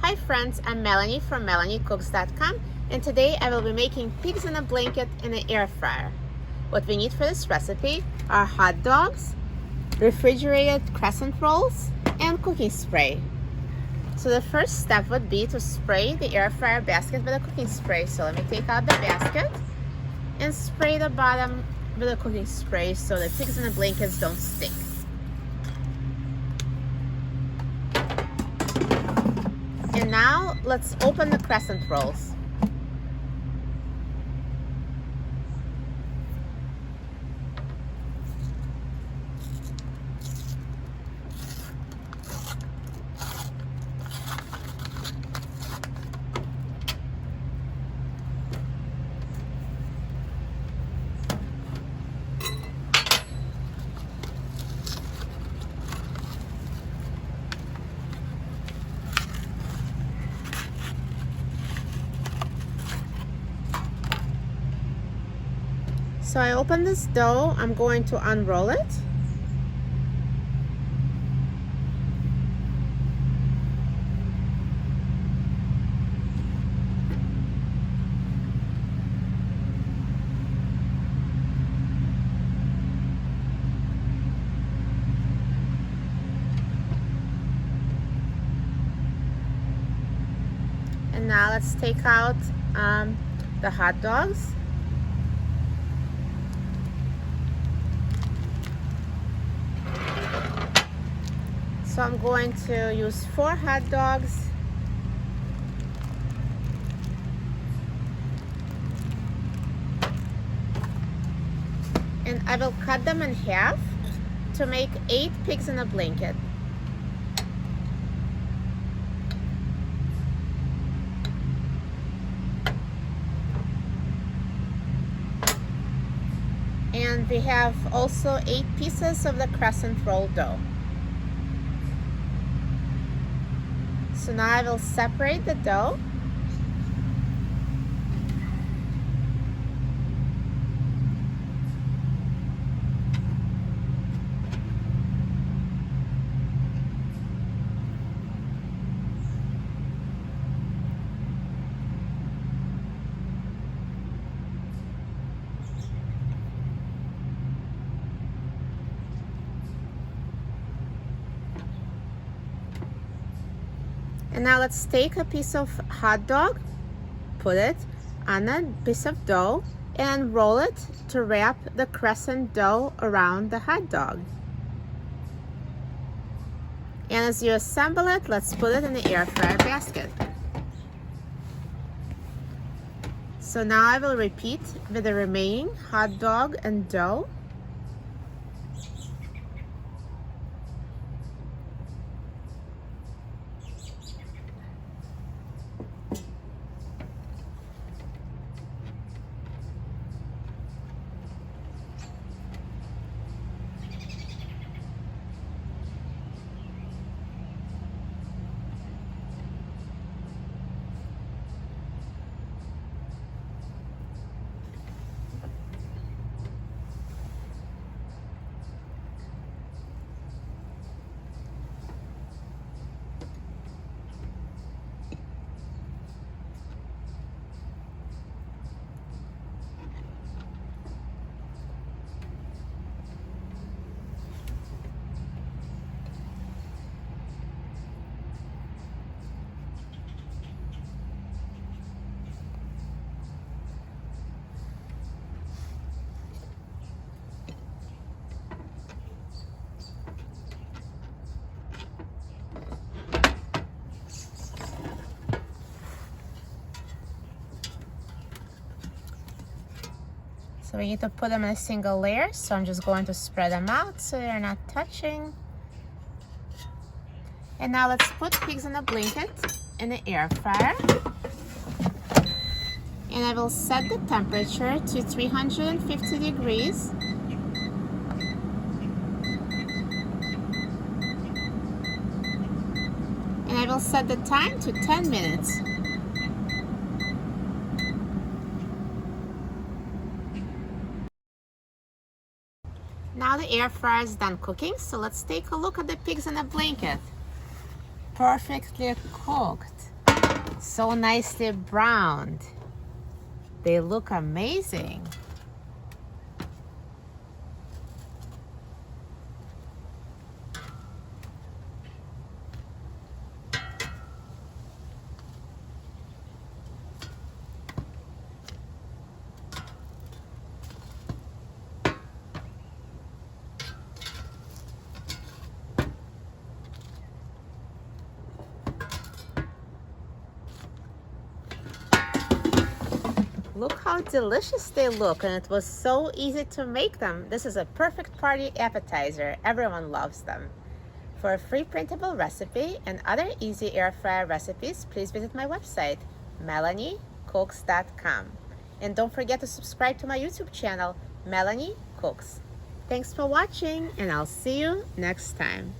Hi friends, I'm Melanie from melaniecooks.com, and today I will be making pigs in a blanket in an air fryer. What we need for this recipe are hot dogs, refrigerated crescent rolls, and cooking spray. So the first step would be to spray the air fryer basket with a cooking spray. So let me take out the basket and spray the bottom with a cooking spray so the pigs in the blankets don't stink. And now let's open the crescent rolls. So I open this dough, I'm going to unroll it. And now let's take out the hot dogs. So I'm going to use 4 hot dogs. And I will cut them in half to make 8 pigs in a blanket. And we have also 8 pieces of the crescent roll dough. So now I will separate the dough. And now let's take a piece of hot dog, put it on a piece of dough, and roll it to wrap the crescent dough around the hot dog. And as you assemble it, let's put it in the air fryer basket. So now I will repeat with the remaining hot dog and dough. So we need to put them in a single layer, so I'm just going to spread them out so they're not touching. And now let's put pigs in a blanket in the air fryer. And I will set the temperature to 350 degrees. And I will set the time to 10 minutes. Now the air fryer is done cooking, so let's take a look at the pigs in a blanket. Perfectly cooked. So nicely browned. They look amazing. Look how delicious they look, and it was so easy to make them. This is a perfect party appetizer. Everyone loves them. For a free printable recipe and other easy air fryer recipes, please visit my website, melaniecooks.com. And don't forget to subscribe to my YouTube channel, Melanie Cooks. Thanks for watching, and I'll see you next time.